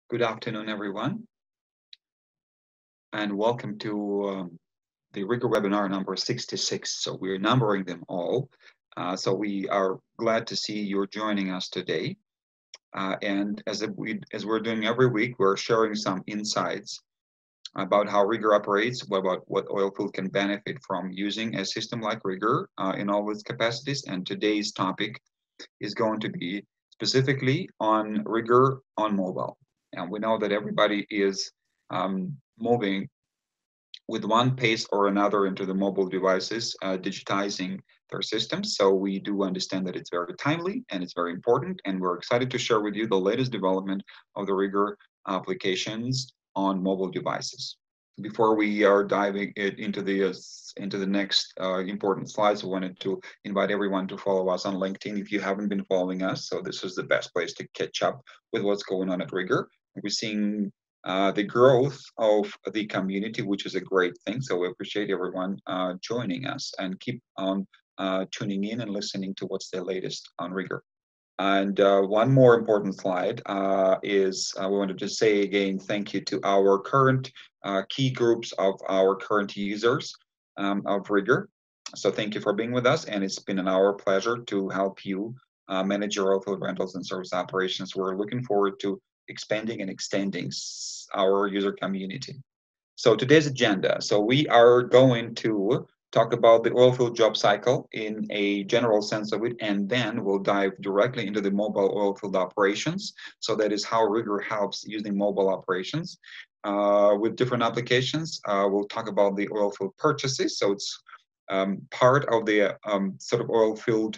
Good afternoon, everyone, and welcome to the RigER webinar number 66. So we're numbering them all. So we are glad to see you're joining us today. And as we're doing every week, we're sharing some insights about how RigER operates, about what Oilfield can benefit from using a system like RigER in all its capacities. And today's topic is going to be specifically on RigER on mobile. And we know that everybody is moving with one pace or another into the mobile devices, digitizing their systems. So we do understand that it's very timely and it's very important. And we're excited to share with you the latest development of the RigER applications on mobile devices. Before we are diving into the next important slides, I wanted to invite everyone to follow us on LinkedIn if you haven't been following us. So this is the best place to catch up with what's going on at RigER. We're seeing the growth of the community, which is a great thing. So we appreciate everyone joining us and keep on tuning in and listening to what's the latest on RigER. And one more important slide is we wanted to say again, thank you to our current key groups of our current users of RigER. So thank you for being with us, and it's been our pleasure to help you manage your oilfield rentals and service operations. We're looking forward to expanding and extending our user community. So today's agenda. So we are going to talk about the oilfield job cycle in a general sense of it, and then we'll dive directly into the mobile oilfield operations. So that is how RigER helps using mobile operations with different applications. We'll talk about the oilfield purchases. So it's part of the sort of oilfield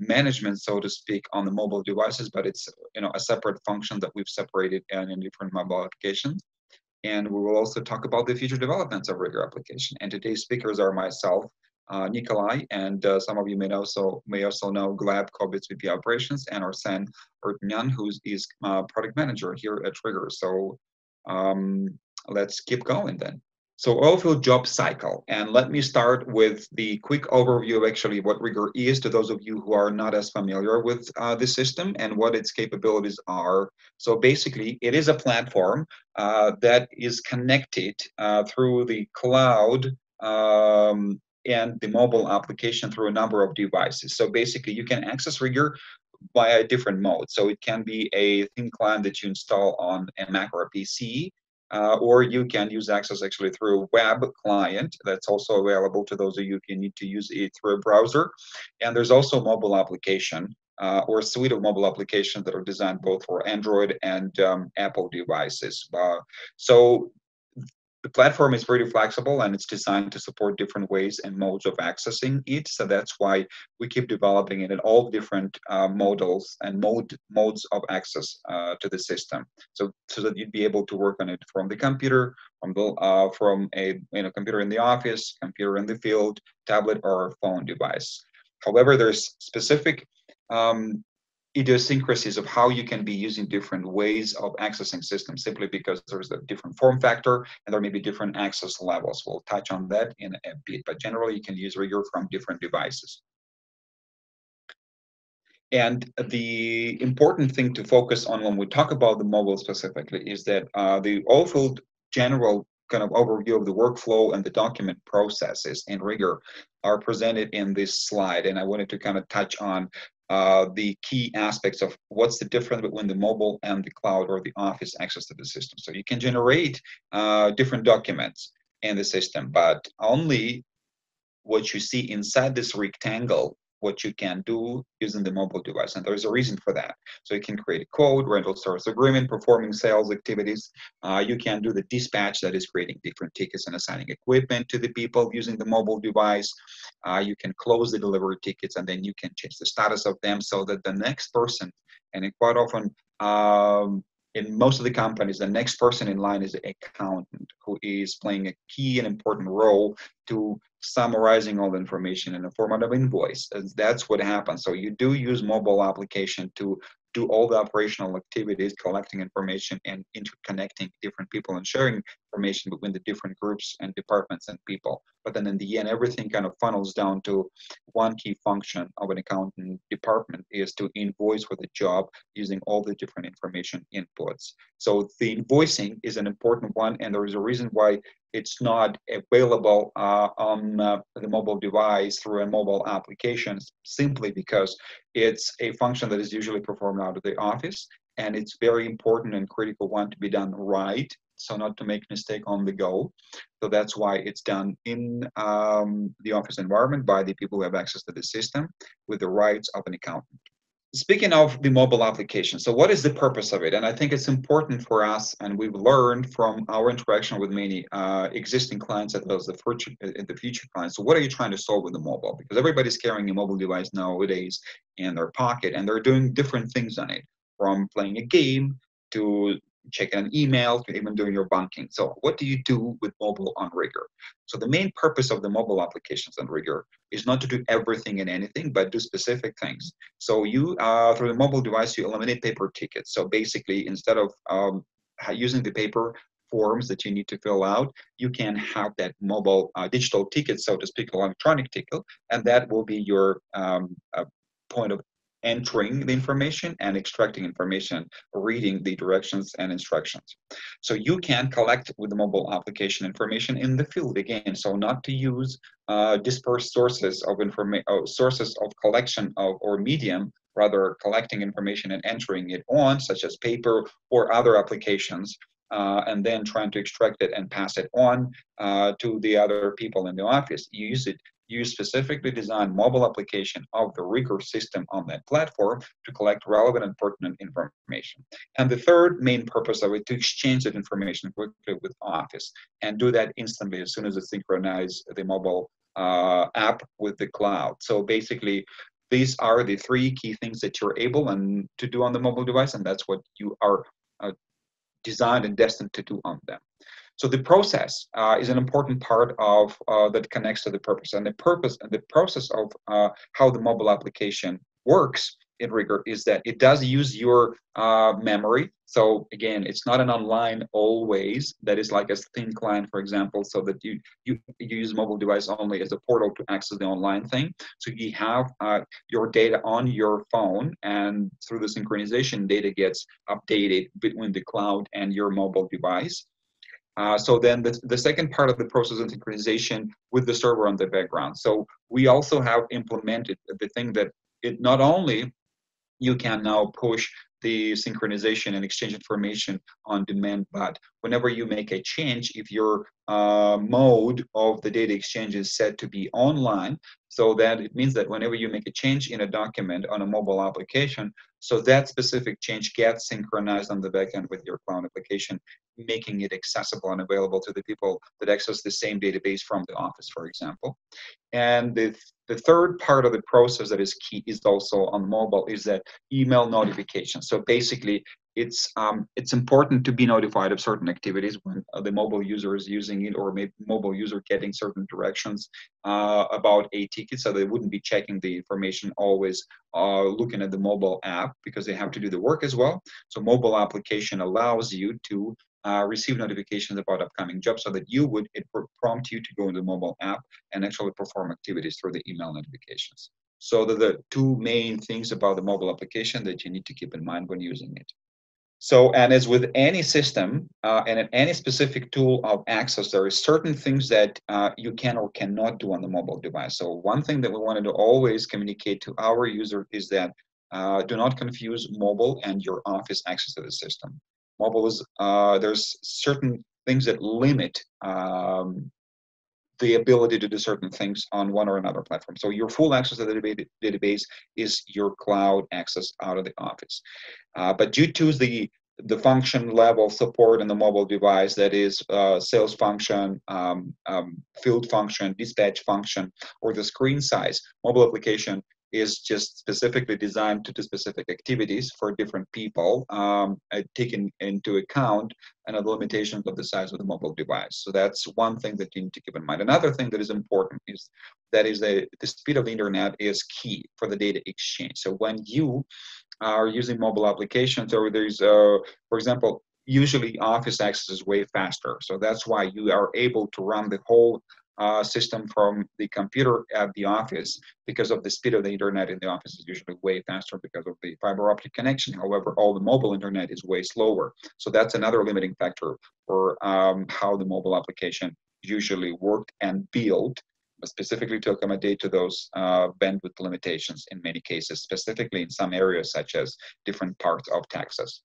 management, so to speak, on the mobile devices, but it's a separate function that we've separated and in different mobile applications. And we will also talk about the future developments of RigER application. And today's speakers are myself, Nikolai, and some of you may also know Gleb Kobitz, VP Operations, and Arsen Urtnyan, who is product manager here at RigER. So let's keep going then. So oilfield job cycle, and let me start with the quick overview of actually what RigER is to those of you who are not as familiar with the system and what its capabilities are. So basically, it is a platform that is connected through the cloud and the mobile application through a number of devices. So basically, you can access RigER via different modes. So it can be a thin client that you install on a Mac or a PC. Or you can use access actually through a web client that's also available to those of you who need to use it through a browser. And there's also mobile application or a suite of mobile applications that are designed both for Android and Apple devices. So the platform is pretty flexible and it's designed to support different ways and modes of accessing it. So that's why we keep developing it in all different modes of access to the system. So that you'd be able to work on it from the computer, from a computer in the office, computer in the field, tablet, or phone device. However, there's specific idiosyncrasies of how you can be using different ways of accessing systems simply because there's a different form factor and there may be different access levels. We'll touch on that in a bit, but generally you can use RigER from different devices. And the important thing to focus on when we talk about the mobile specifically is that the oilfield general kind of overview of the workflow and the document processes in RigER are presented in this slide. And I wanted to kind of touch on the key aspects of what's the difference between the mobile and the cloud or the office access to the system. So you can generate different documents in the system, but only what you see inside this rectangle, what you can do using the mobile device. And there's a reason for that. So you can create a quote, rental service agreement, performing sales activities. You can do the dispatch, that is creating different tickets and assigning equipment to the people using the mobile device. You can close the delivery tickets and then you can change the status of them so that the next person, and quite often in most of the companies, the next person in line is the accountant who is playing a key and important role to summarizing all the information in a format of invoice. And that's what happens. So you do use mobile application to do all the operational activities, collecting information and interconnecting different people and sharing information between the different groups and departments and people. But then in the end, everything kind of funnels down to one key function of an accounting department is to invoice for the job using all the different information inputs. So the invoicing is an important one, and there is a reason why it's not available on the mobile device through a mobile application, simply because it's a function that is usually performed out of the office, and it's very important and critical one to be done right, so not to make mistake on the go. So that's why it's done in the office environment by the people who have access to the system with the rights of an accountant. Speaking of the mobile application, so what is the purpose of it? And I think it's important for us, and we've learned from our interaction with many existing clients as well as the future clients. So what are you trying to solve with the mobile? Because everybody's carrying a mobile device nowadays in their pocket, and they're doing different things on it, from playing a game to checking an email to even doing your banking. So what do you do with mobile on RigER? So the main purpose of the mobile applications on RigER is not to do everything and anything, but do specific things. So you, through the mobile device, you eliminate paper tickets. So basically, instead of using the paper forms that you need to fill out, you can have that mobile digital ticket, so to speak, electronic ticket, and that will be your point of entering the information and extracting information, reading the directions and instructions. So you can collect with the mobile application information in the field again. So not to use dispersed sources of information, sources of collection of or medium, rather collecting information and entering it on, such as paper or other applications, and then trying to extract it and pass it on to the other people in the office. You specifically design mobile application of the RigER system on that platform to collect relevant and pertinent information. And the third main purpose of it, to exchange that information quickly with Office and do that instantly as soon as it synchronizes the mobile app with the cloud. So basically, these are the three key things that you're able to do on the mobile device, and that's what you are designed and destined to do on them. So the process is an important part of that connects to the purpose, and the process of how the mobile application works in RigER is that it does use your memory. So again, it's not an online always that is like a thin client, for example, so that you use mobile device only as a portal to access the online thing. So you have your data on your phone, and through the synchronization, data gets updated between the cloud and your mobile device. So then the second part of the process is synchronization with the server on the background. So we also have implemented the thing that it not only you can now push the synchronization and exchange information on demand, but whenever you make a change, if your mode of the data exchange is set to be online, so that it means that whenever you make a change in a document on a mobile application, so that specific change gets synchronized on the backend with your cloud application, making it accessible and available to the people that access the same database from the office, for example. And the third part of the process that is key is also on mobile is that email notification. So basically, it's important to be notified of certain activities when the mobile user is using it, or maybe mobile user getting certain directions about a ticket, so they wouldn't be checking the information always looking at the mobile app, because they have to do the work as well. So mobile application allows you to receive notifications about upcoming jobs, so that it would prompt you to go into the mobile app and actually perform activities through the email notifications. So the two main things about the mobile application that you need to keep in mind when using it. So, and as with any system and in any specific tool of access, there are certain things that you can or cannot do on the mobile device. So one thing that we wanted to always communicate to our user is that do not confuse mobile and your office access to the system. Mobile is, there's certain things that limit the ability to do certain things on one or another platform. So your full access to the database is your cloud access out of the office. But due to the function level support in the mobile device, that is sales function, field function, dispatch function, or the screen size, mobile application is just specifically designed to do specific activities for different people, taking into account and the limitations of the size of the mobile device. So that's one thing that you need to keep in mind. Another thing that is important is that the speed of the internet is key for the data exchange. So when you are using mobile applications, or there's, for example, usually office access is way faster. So that's why you are able to run the whole system from the computer at the office, because of the speed of the internet in the office is usually way faster because of the fiber optic connection. However, all the mobile internet is way slower. So that's another limiting factor for how the mobile application usually worked and built, specifically to accommodate to those bandwidth limitations in many cases, specifically in some areas such as different parts of Texas.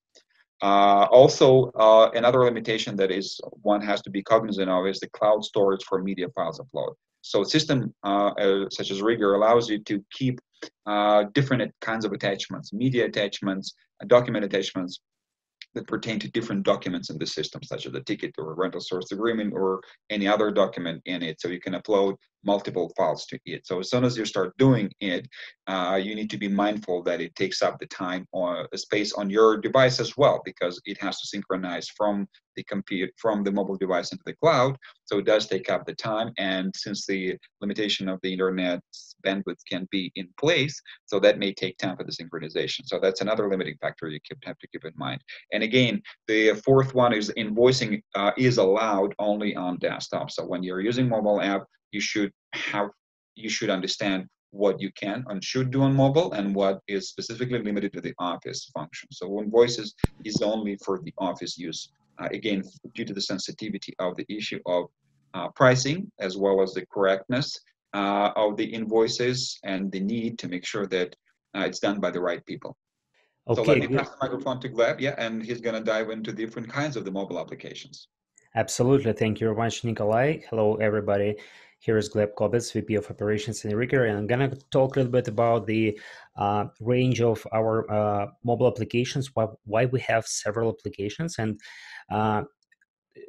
Also, another limitation that is one has to be cognizant of is the cloud storage for media files upload. So a system such as RigER allows you to keep different kinds of attachments, media attachments, document attachments that pertain to different documents in the system, such as a ticket or a rental service agreement or any other document in it. So you can upload multiple files to it. So as soon as you start doing it, you need to be mindful that it takes up the time or the space on your device as well, because it has to synchronize from the mobile device into the cloud. So it does take up the time. And since the limitation of the internet's bandwidth can be in place, so that may take time for the synchronization. So that's another limiting factor you have to keep in mind. And again, the fourth one is invoicing is allowed only on desktop. So when you're using mobile app, you should understand what you can and should do on mobile and what is specifically limited to the office function. So invoices is only for the office use. Again, due to the sensitivity of the issue of pricing, as well as the correctness of the invoices and the need to make sure that it's done by the right people. So let me pass the microphone to Gleb, yeah, and he's going to dive into different kinds of the mobile applications. Absolutely. Thank you very much, Nikolai. Hello, everybody. Here is Gleb Kobets, VP of Operations in RigER, and I'm going to talk a little bit about the range of our mobile applications, why we have several applications. And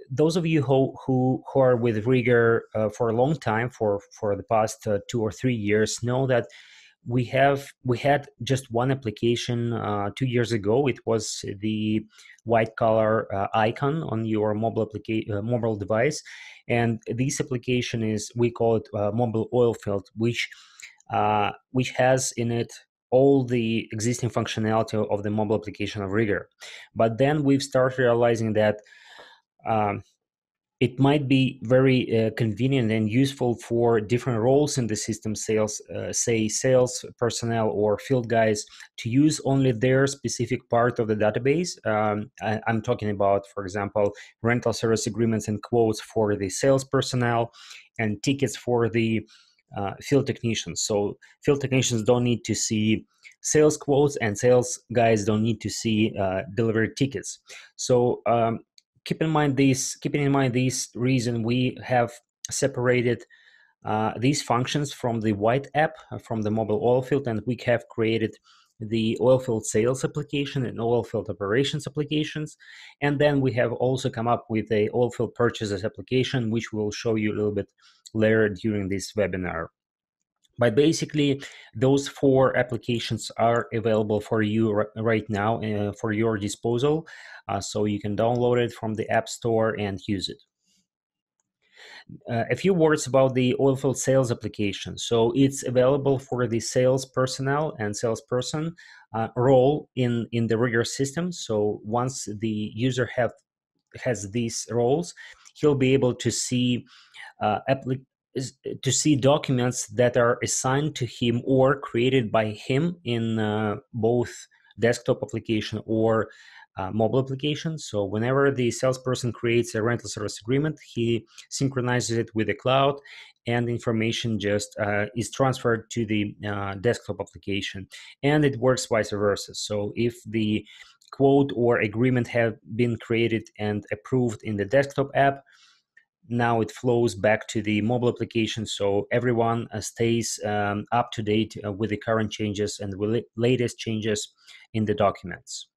those of you who are with RigER for a long time, for the past 2 or 3 years, know that we had just one application 2 years ago. It was the white color icon on your mobile device, and this application is, we call it mobile oilfield, which has in it all the existing functionality of the mobile application of RigER. But then we've started realizing that it might be very convenient and useful for different roles in the system, say sales personnel or field guys, to use only their specific part of the database. I'm talking about, for example, rental service agreements and quotes for the sales personnel and tickets for the field technicians. So field technicians don't need to see sales quotes, and sales guys don't need to see delivery tickets. So keeping in mind this reason, we have separated these functions from the white app, from the mobile oilfield, and we have created the Oilfield Sales application and Oilfield Operations applications. And then we have also come up with a Oilfield Purchases application, which we'll show you a little bit later during this webinar. But basically, those 4 applications are available for you right now for your disposal. So you can download it from the App Store and use it. A few words about the Oilfield Sales application. So it's available for the sales personnel and salesperson role in the RigER system. So once the user has these roles, he'll be able to see documents that are assigned to him or created by him in both desktop application or mobile application. So whenever the salesperson creates a rental service agreement, he synchronizes it with the cloud, and information just is transferred to the desktop application, and it works vice versa. So if the quote or agreement have been created and approved in the desktop app, now it flows back to the mobile application, so everyone stays up to date with the current changes and the latest changes in the documents.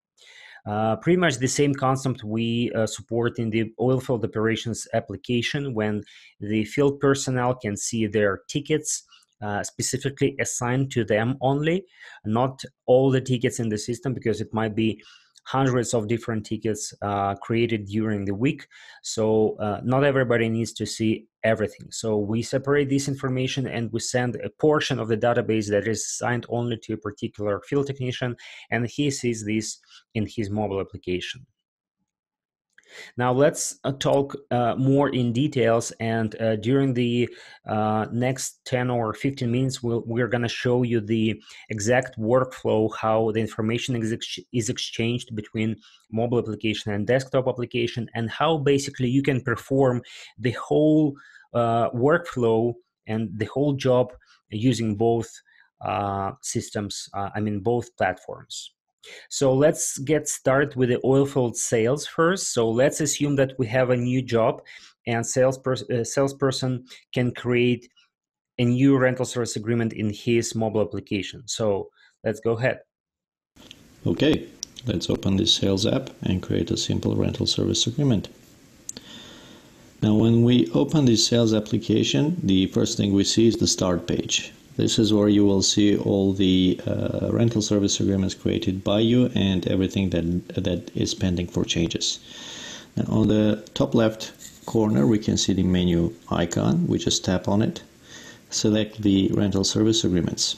Pretty much the same concept we support in the Oilfield Operations application, when the field personnel can see their tickets specifically assigned to them only, not all the tickets in the system, because it might be hundreds of different tickets created during the week. So not everybody needs to see everything. So we separate this information and we send a portion of the database that is assigned only to a particular field technician, and he sees this in his mobile application. Now let's talk more in details, and during the next 10 or 15 minutes, we're going to show you the exact workflow, how the information is exchanged between mobile application and desktop application, and how basically you can perform the whole workflow and the whole job using both systems, both platforms. So let's get started with the Oilfield Sales first. So let's assume that we have a new job, and salesperson can create a new rental service agreement in his mobile application. So let's go ahead. Okay, let's open this sales app and create a simple rental service agreement. Now when we open this sales application, the first thing we see is the start page. This is where you will see all the rental service agreements created by you and everything that is pending for changes. Now on the top left corner we can see the menu icon. We just tap on it, select the rental service agreements,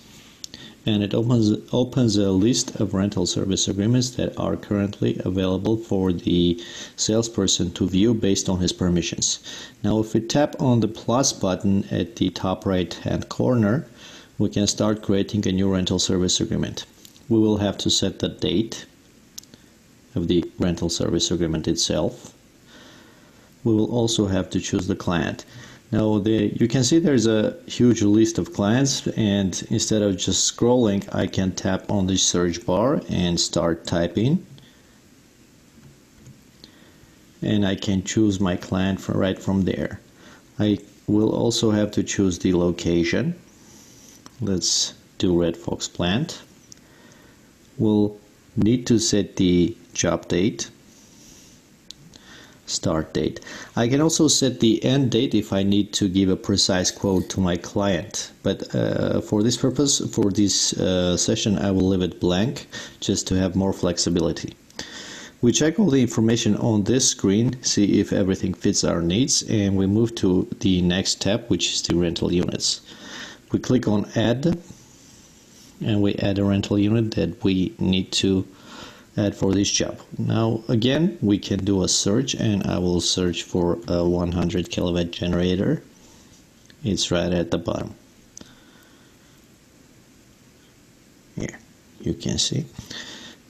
and it opens a list of rental service agreements that are currently available for the salesperson to view based on his permissions. Now if we tap on the plus button at the top right hand corner, we can start creating a new rental service agreement. We will have to set the date of the rental service agreement itself. We will also have to choose the client. Now you can see there's a huge list of clients, and instead of just scrolling, I can tap on the search bar and start typing. And I can choose my client right from there. I will also have to choose the location. Let's do Red Fox Plant. We'll need to set the job date, start date. I can also set the end date if I need to give a precise quote to my client. But for this purpose, for this session, I will leave it blank just to have more flexibility. We check all the information on this screen, see if everything fits our needs, and we move to the next step, which is the rental units. We click on add, and we add a rental unit that we need to add for this job. Now again, we can do a search, and I will search for a 100 kilowatt generator. It's right at the bottom. Here, you can see.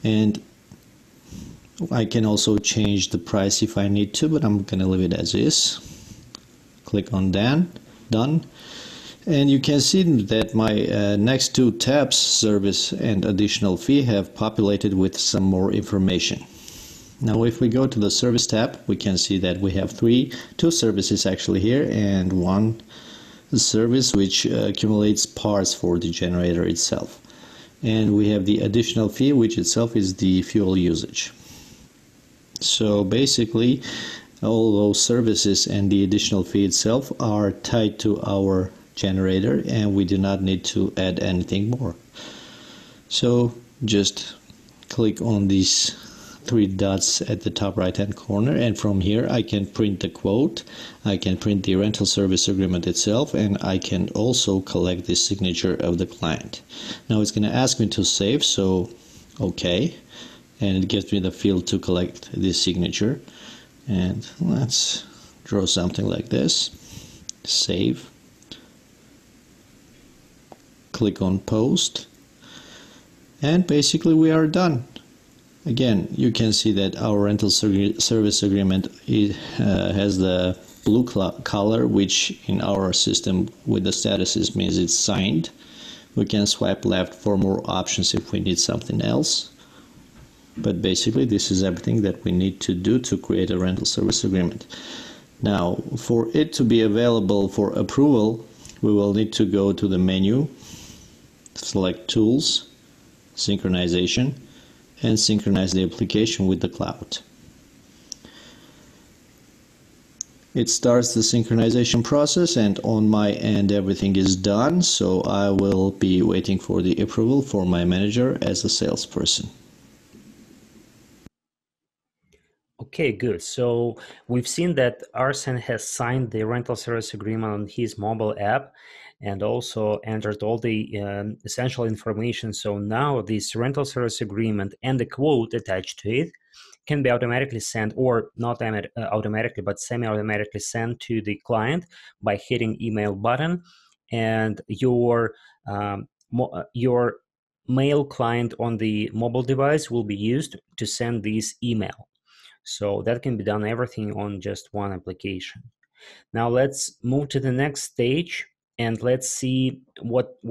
And I can also change the price if I need to, but I'm gonna leave it as is. Click on done. And you can see that my next two tabs, service and additional fee, have populated with some more information. Now if we go to the service tab, we can see that we have two services actually here, and one service which accumulates parts for the generator itself. And we have the additional fee, which itself is the fuel usage. So basically all those services and the additional fee itself are tied to our generator, and we do not need to add anything more. So just click on these three dots at the top right hand corner, and from here I can print the quote, I can print the rental service agreement itself, and I can also collect the signature of the client. Now it's going to ask me to save, so okay, and it gives me the field to collect this signature, and let's draw something like this. Save. Click on post, and basically we are done. Again, you can see that our rental service agreement has the blue color, which in our system with the statuses means it's signed. We can swipe left for more options if we need something else. But basically this is everything that we need to do to create a rental service agreement. Now for it to be available for approval, we will need to go to the menu, select Tools, Synchronization, and synchronize the application with the cloud. It starts the synchronization process, and on my end everything is done, so I will be waiting for the approval for my manager as a salesperson. Okay, good. So we've seen that Arsen has signed the rental service agreement on his mobile app and also entered all the essential information. So now this rental service agreement and the quote attached to it can be automatically sent, or not automatically, but semi-automatically sent to the client by hitting email button, and your mail client on the mobile device will be used to send this email. So that can be done everything on just one application. Now let's move to the next stage and let's see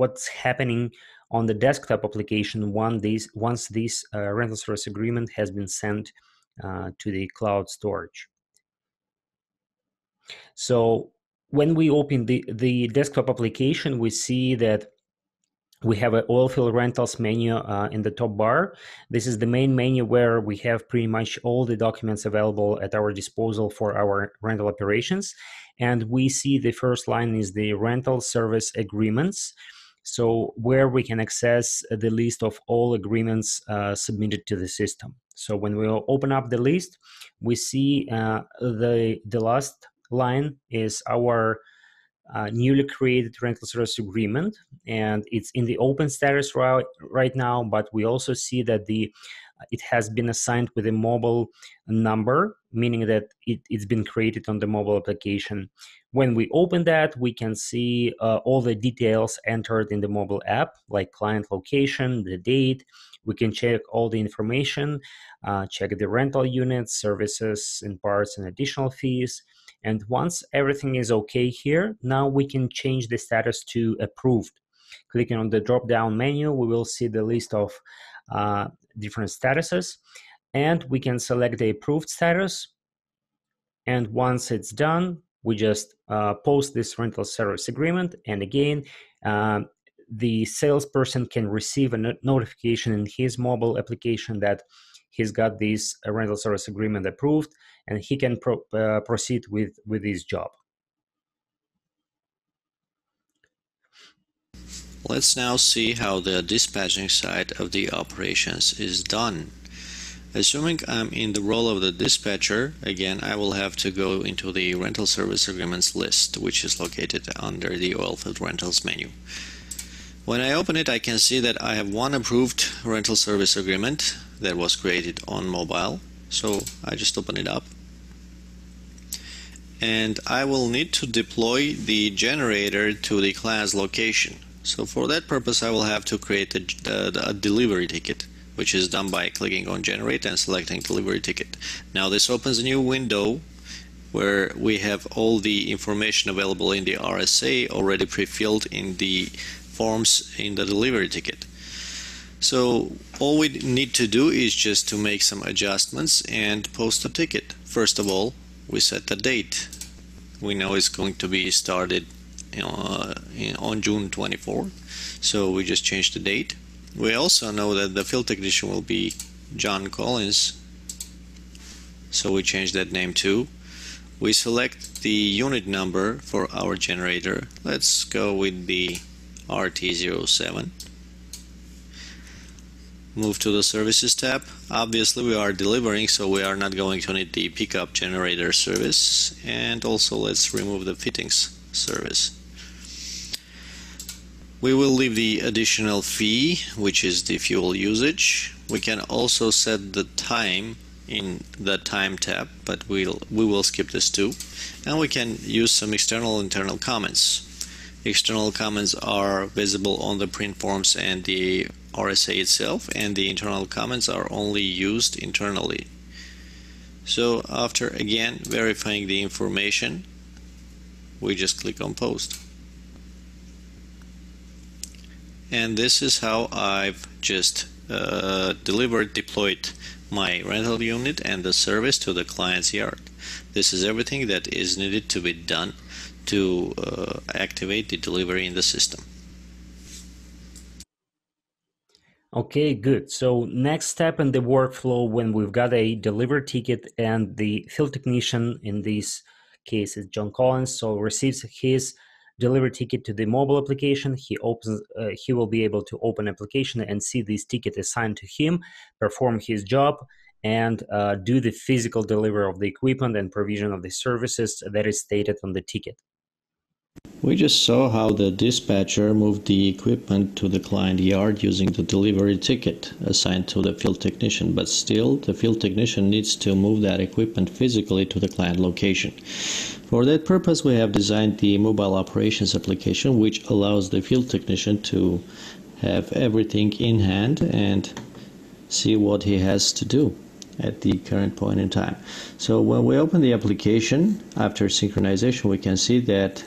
what's happening on the desktop application once this rental service agreement has been sent to the cloud storage. So when we open the desktop application, we see that we have an Oilfield Rentals menu in the top bar. This is the main menu where we have pretty much all the documents available at our disposal for our rental operations. And we see the first line is the rental service agreements. So where we can access the list of all agreements submitted to the system. So when we open up the list, we see the last line is our newly created rental service agreement, and it's in the open status right now, but we also see that it has been assigned with a mobile number, meaning that it's been created on the mobile application. When we open that, we can see all the details entered in the mobile app, like client location, the date. We can check all the information, check the rental units, services and parts and additional fees. And once everything is okay here, now we can change the status to approved. Clicking on the drop-down menu, we will see the list of different statuses, and we can select the approved status. And once it's done, we just post this rental service agreement. And again, the salesperson can receive a notification in his mobile application that he's got this rental service agreement approved, and he can proceed with his job. Let's now see how the dispatching side of the operations is done. Assuming I'm in the role of the dispatcher, again, I will have to go into the rental service agreements list, which is located under the Oilfield Rentals menu. When I open it, I can see that I have one approved rental service agreement that was created on mobile. So I just open it up. And I will need to deploy the generator to the class location. So for that purpose, I will have to create a delivery ticket, which is done by clicking on generate and selecting delivery ticket. Now this opens a new window where we have all the information available in the RSA already pre-filled in the forms in the delivery ticket. So all we need to do is just to make some adjustments and post a ticket. First of all, we set the date. We know it's going to be started on June 24, so we just change the date. We also know that the field technician will be John Collins, so we change that name too. We select the unit number for our generator. Let's go with the RT07. Move to the services tab. Obviously we are delivering, so we are not going to need the pickup generator service. And also let's remove the fittings service. We will leave the additional fee, which is the fuel usage. We can also set the time in the time tab, but we will skip this too. And we can use some external internal comments. External comments are visible on the print forms and the RSA itself, and the internal comments are only used internally. So after again verifying the information, we just click on post. And this is how I've just deployed my rental unit and the service to the client's yard. This is everything that is needed to be done to activate the delivery in the system. Okay, good. So next step in the workflow, when we've got a delivery ticket and the field technician, in this case is John Collins, so receives his delivery ticket to the mobile application, he will be able to open application and see this ticket assigned to him, perform his job, and do the physical delivery of the equipment and provision of the services that is stated on the ticket. We just saw how the dispatcher moved the equipment to the client yard using the delivery ticket assigned to the field technician, but still the field technician needs to move that equipment physically to the client location. For that purpose, we have designed the mobile operations application, which allows the field technician to have everything in hand and see what he has to do at the current point in time. So when we open the application, after synchronization, we can see that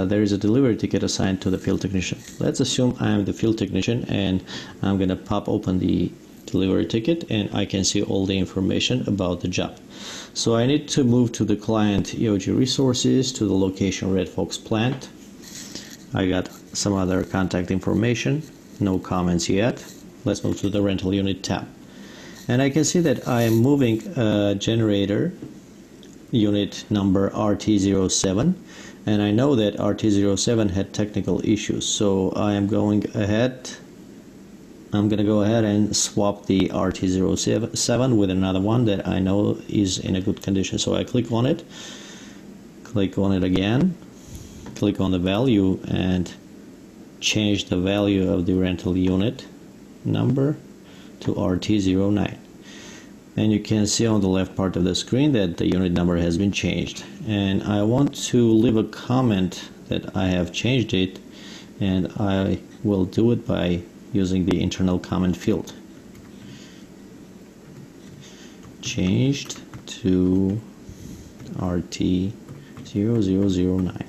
there is a delivery ticket assigned to the field technician. Let's assume I'm the field technician and I'm going to pop open the delivery ticket and I can see all the information about the job. So I need to move to the client EOG resources to the location Red Fox plant. I got some other contact information, no comments yet. Let's move to the rental unit tab. And I can see that I am moving a generator unit number RT07, and I know that RT07 had technical issues, so I am going ahead. I'm going to go ahead and swap the RT07 with another one that I know is in a good condition. So I click on it again, click on the value and change the value of the rental unit number to RT09, and you can see on the left part of the screen that the unit number has been changed, and I want to leave a comment that I have changed it, and I will do it by using the internal comment field. Changed to RT0009.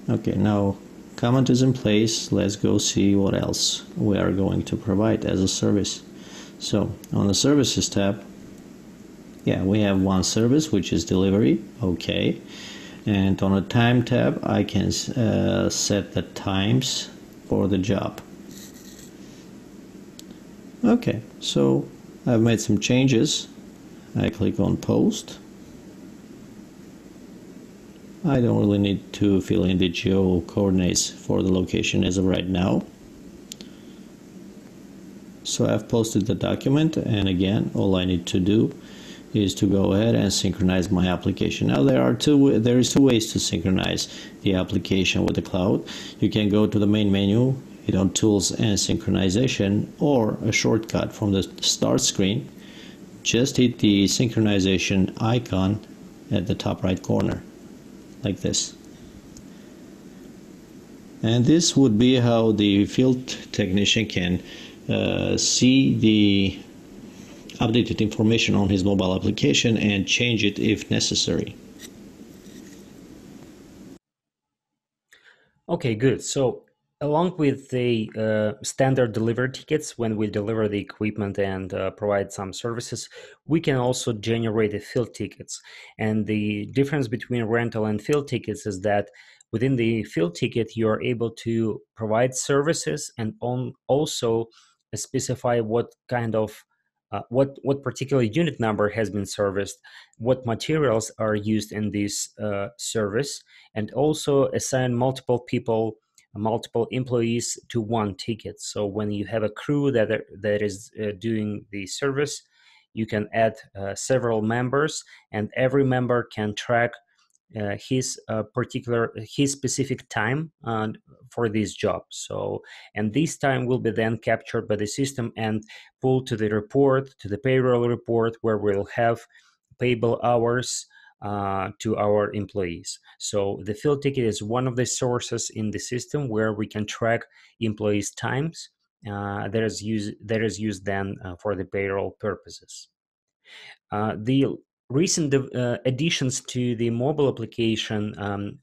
Okay, now comment is in place. Let's go see what else we are going to provide as a service. So on the services tab, yeah, we have one service, which is delivery. Okay, and on the time tab I can set the times for the job. Okay, so I've made some changes. I click on post. I don't really need to fill in the geo coordinates for the location as of right now. So I've posted the document, and again, all I need to do is to go ahead and synchronize my application. Now there is two ways to synchronize the application with the cloud. You can go to the main menu, hit on Tools and Synchronization, or a shortcut from the Start screen. Just hit the synchronization icon at the top right corner, like this. And this would be how the field technician can see the updated information on his mobile application and change it if necessary. Okay, good. So along with the standard delivery tickets, when we deliver the equipment and provide some services, we can also generate the field tickets. And the difference between rental and field tickets is that within the field ticket, you're able to provide services and also specify what kind of what particular unit number has been serviced, what materials are used in this service, and also assign multiple employees to one ticket. So when you have a crew that is doing the service, you can add several members, and every member can track his specific time for this job. So, and this time will be then captured by the system and pulled to the report, to the payroll report, where we'll have payable hours to our employees. So the field ticket is one of the sources in the system where we can track employees' times that is used then for the payroll purposes. The recent additions to the mobile application,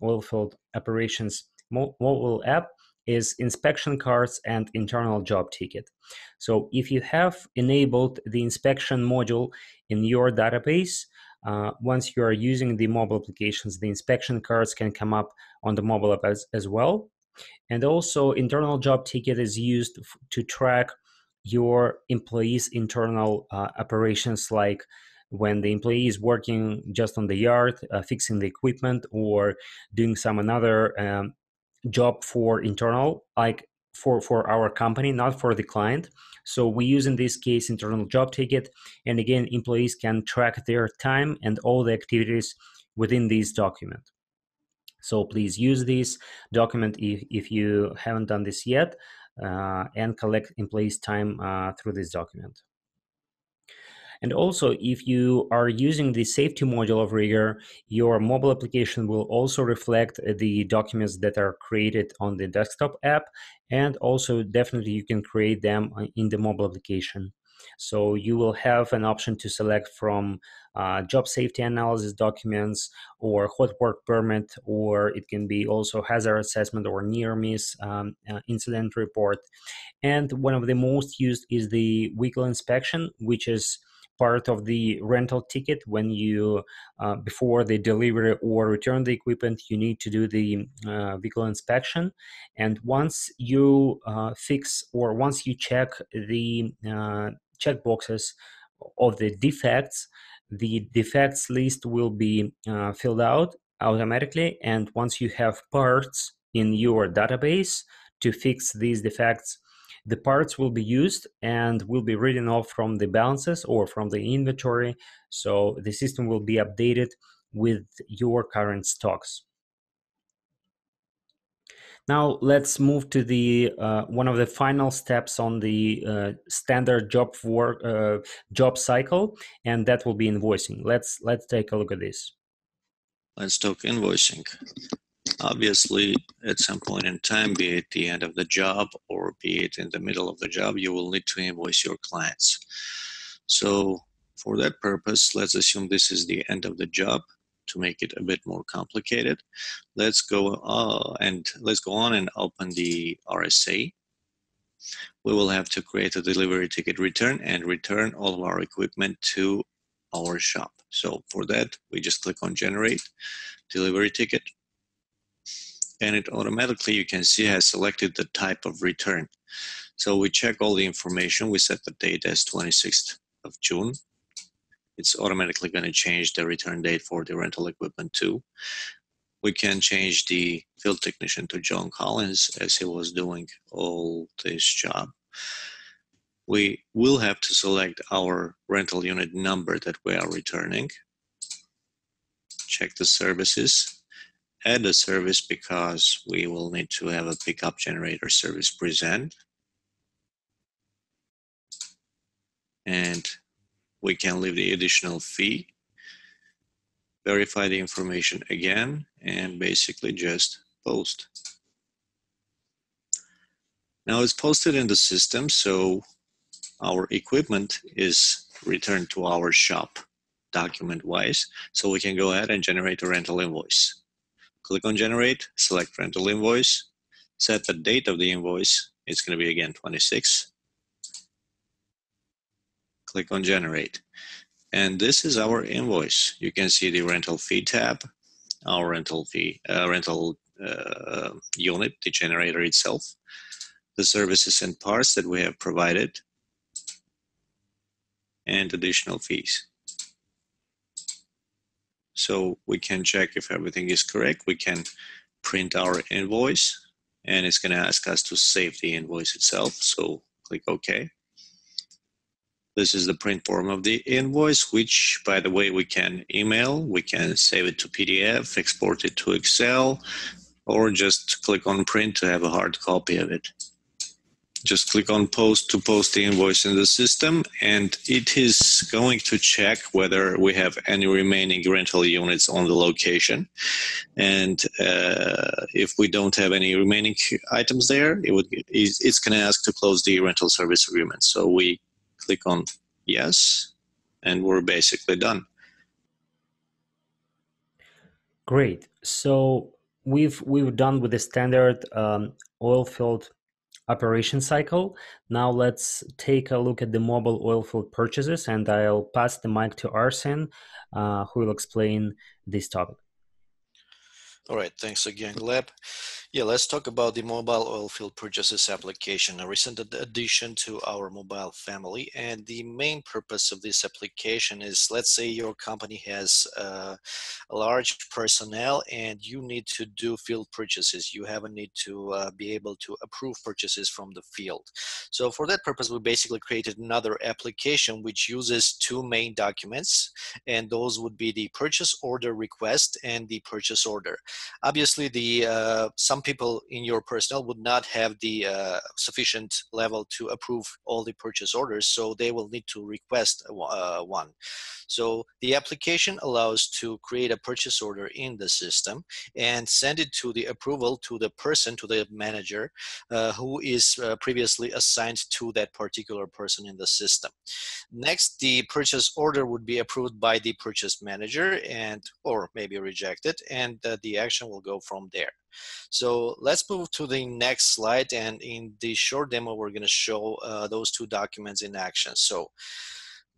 Oilfield Operations mobile app, is inspection cards and internal job ticket. So if you have enabled the inspection module in your database, once you are using the mobile applications, the inspection cards can come up on the mobile app as well. And also internal job ticket is used to track your employees' internal operations, like when the employee is working just on the yard, fixing the equipment, or doing some another job for internal, like for our company, not for the client. So we use in this case internal job ticket, and again, employees can track their time and all the activities within this document. So please use this document if you haven't done this yet, and collect employees' time through this document. And also, if you are using the safety module of RigER, your mobile application will also reflect the documents that are created on the desktop app, and also definitely you can create them in the mobile application. So you will have an option to select from job safety analysis documents or hot work permit, or it can be also hazard assessment or near miss incident report. And one of the most used is the vehicle inspection, which is part of the rental ticket. When you before the delivery or return the equipment, you need to do the vehicle inspection. And once you fix, or once you check the check boxes of the defects, the defects list will be filled out automatically. And once you have parts in your database to fix these defects, the parts will be used and will be written off from the balances or from the inventory. So the system will be updated with your current stocks. Now let's move to the one of the final steps on the standard job cycle, and that will be invoicing. Let's take a look at this. Let's talk invoicing. Obviously, at some point in time, be it the end of the job or be it in the middle of the job, you will need to invoice your clients. So for that purpose, let's assume this is the end of the job. To make it a bit more complicated, let's go on and open the RSA. We will have to create a delivery ticket return and return all of our equipment to our shop. So for that, we just click on Generate Delivery Ticket, and it automatically, you can see, has selected the type of return. So we check all the information. We set the date as 26th of June. It's automatically going to change the return date for the rental equipment too. We can change the field technician to John Collins, as he was doing all this job. We will have to select our rental unit number that we are returning. Check the services. Add a service because we will need to have a pickup generator service present. And we can leave the additional fee, verify the information again, and basically just post. Now it's posted in the system, so our equipment is returned to our shop document-wise, so we can go ahead and generate a rental invoice. Click on Generate, select Rental Invoice, set the date of the invoice. It's going to be again 26. Click on Generate. And this is our invoice. You can see the rental fee tab, our rental fee, unit, the generator itself, the services and parts that we have provided, and additional fees. So we can check if everything is correct. We can print our invoice, and it's going to ask us to save the invoice itself. So click OK. This is the print form of the invoice, which, by the way, we can email, we can save it to PDF, export it to Excel, or just click on print to have a hard copy of it. Just click on post to post the invoice in the system, and it is going to check whether we have any remaining rental units on the location. And if we don't have any remaining items there, it's going to ask to close the rental service agreement. So we click on yes, and we're basically done. Great. So we've done with the standard oilfield operation cycle. Now let's take a look at the mobile oilfield purchases, and I'll pass the mic to Arsen, who will explain this topic. All right, thanks again, Gleb. Yeah, let's talk about the mobile oilfield purchases application, a recent addition to our mobile family. And the main purpose of this application is, let's say your company has a large personnel and you need to do field purchases. You have a need to be able to approve purchases from the field. So for that purpose, we basically created another application which uses two main documents, and those would be the purchase order request and the purchase order. Obviously, some people in your personnel would not have the sufficient level to approve all the purchase orders, so they will need to request one. So the application allows to create a purchase order in the system and send it to the approval to the person, to the manager, who is previously assigned to that particular person in the system. Next, the purchase order would be approved by the purchase manager or maybe rejected, and the action will go from there. So let's move to the next slide, and in the short demo, we're going to show those two documents in action. So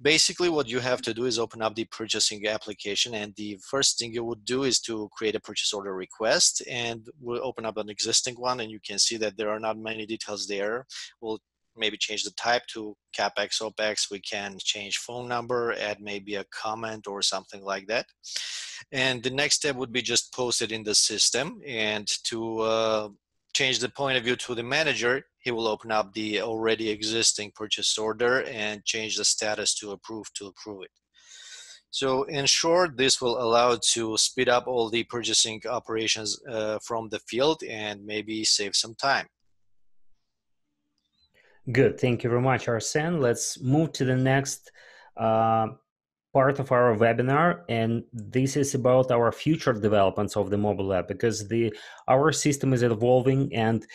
basically what you have to do is open up the purchasing application, and the first thing you would do is to create a purchase order request, and we'll open up an existing one, and you can see that there are not many details there. We'll maybe change the type to CapEx, OpEx. We can change phone number, add maybe a comment or something like that. And the next step would be just post it in the system, and to change the point of view to the manager, he will open up the already existing purchase order and change the status to approve it. So in short, this will allow to speed up all the purchasing operations from the field and maybe save some time. Good, thank you very much, Arsen. Let's move to the next part of our webinar, and this is about our future developments of the mobile app, because our system is evolving, and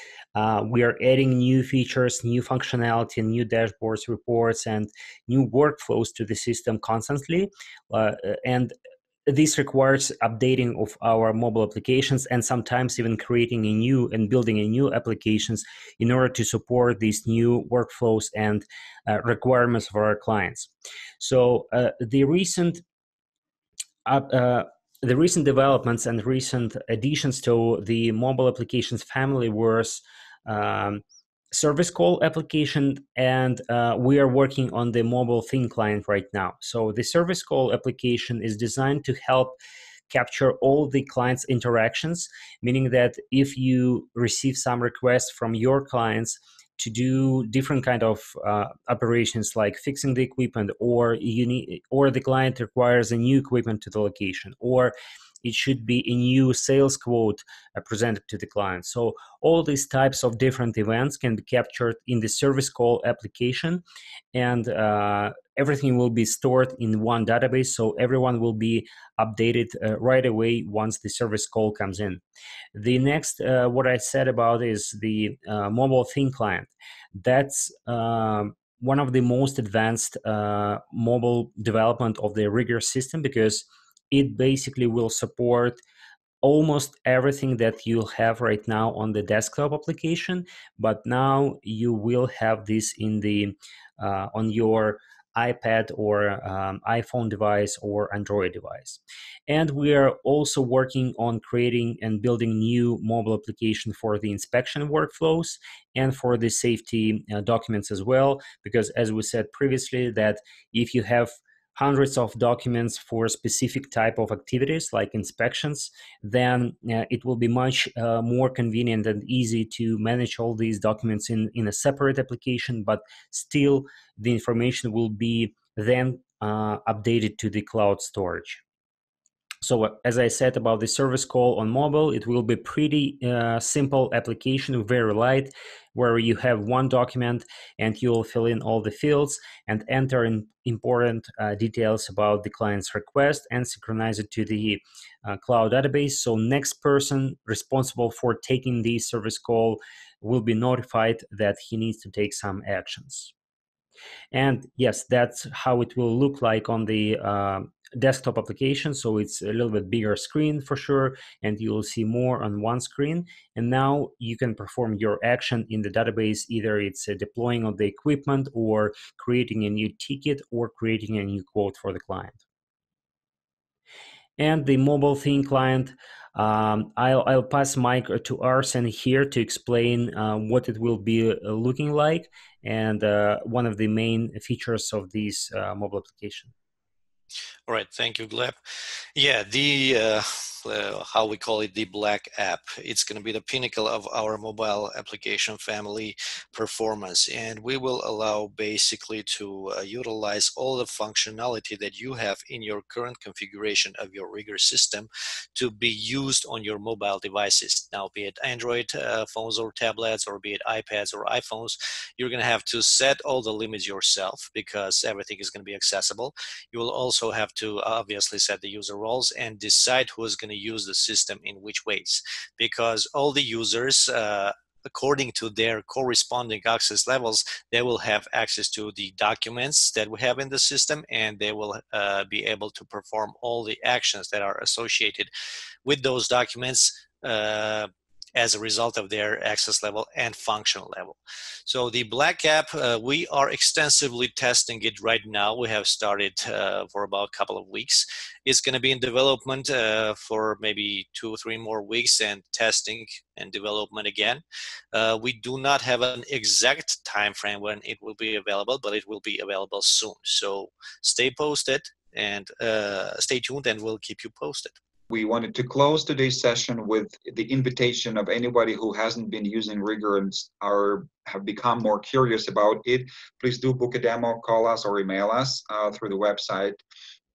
we are adding new features, new functionality, new dashboards, reports, and new workflows to the system constantly, and this requires updating of our mobile applications, and sometimes even creating a new and building a new applications in order to support these new workflows and requirements for our clients. So the recent developments and recent additions to the mobile applications family was service call application, and we are working on the mobile thin client right now. So the service call application is designed to help capture all the client's interactions, meaning that if you receive some requests from your clients to do different kind of operations like fixing the equipment, or the client requires a new equipment to the location, or it should be a new sales quote presented to the client. So all these types of different events can be captured in the service call application, and everything will be stored in one database, so everyone will be updated right away once the service call comes in. The next, what I said about is the mobile thin client. That's one of the most advanced mobile development of the RigER system, because it basically will support almost everything that you have right now on the desktop application, but now you will have this in the on your iPad or iPhone device or Android device. And we are also working on creating and building new mobile application for the inspection workflows and for the safety documents as well, because as we said previously, that if you have hundreds of documents for specific type of activities like inspections, then it will be much more convenient and easy to manage all these documents in a separate application, but still the information will be then updated to the cloud storage. So as I said about the service call on mobile, it will be pretty simple application, very light, where you have one document and you'll fill in all the fields and enter in important details about the client's request and synchronize it to the cloud database. So next person responsible for taking the service call will be notified that he needs to take some actions. And yes, that's how it will look like on the desktop application. So it's a little bit bigger screen for sure, and you will see more on one screen. And now you can perform your action in the database. Either it's deploying of the equipment, or creating a new ticket, or creating a new quote for the client. And the mobile thin client I'll pass mic to Arsen here to explain what it will be looking like and one of the main features of this mobile application. All right, thank you, Gleb. Yeah, the how we call it, the Black app. It's going to be the pinnacle of our mobile application family performance, and we will allow basically to utilize all the functionality that you have in your current configuration of your RigER system to be used on your mobile devices. Now, be it Android phones or tablets, or be it iPads or iPhones, you're going to have to set all the limits yourself because everything is going to be accessible. You will also have to obviously set the user roles and decide who is going to use the system in which ways, because all the users, according to their corresponding access levels, they will have access to the documents that we have in the system, and they will be able to perform all the actions that are associated with those documents as a result of their access level and function level. So the Black app, we are extensively testing it right now. We have started for about a couple of weeks. It's going to be in development for maybe 2 or 3 more weeks, and testing and development again. We do not have an exact time frame when it will be available, but it will be available soon. So stay posted and stay tuned, and we'll keep you posted. We wanted to close today's session with the invitation of anybody who hasn't been using RigER and have become more curious about it. Please do book a demo, call us or email us through the website,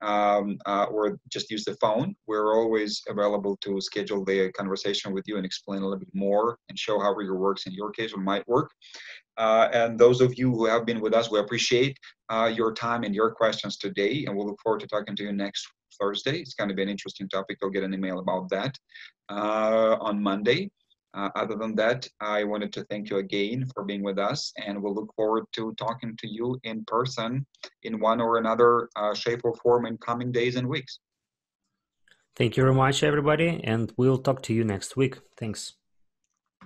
or just use the phone. We're always available to schedule the conversation with you and explain a little bit more and show how RigER works in your case or might work. And those of you who have been with us, we appreciate your time and your questions today, and we'll look forward to talking to you next Thursday. It's going to be an interesting topic. You'll get an email about that on Monday. Other than that, I wanted to thank you again for being with us, and we'll look forward to talking to you in person in one or another shape or form in coming days and weeks. Thank you very much, everybody, and we'll talk to you next week. Thanks.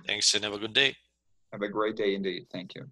Thanks, and have a good day. Have a great day indeed. Thank you.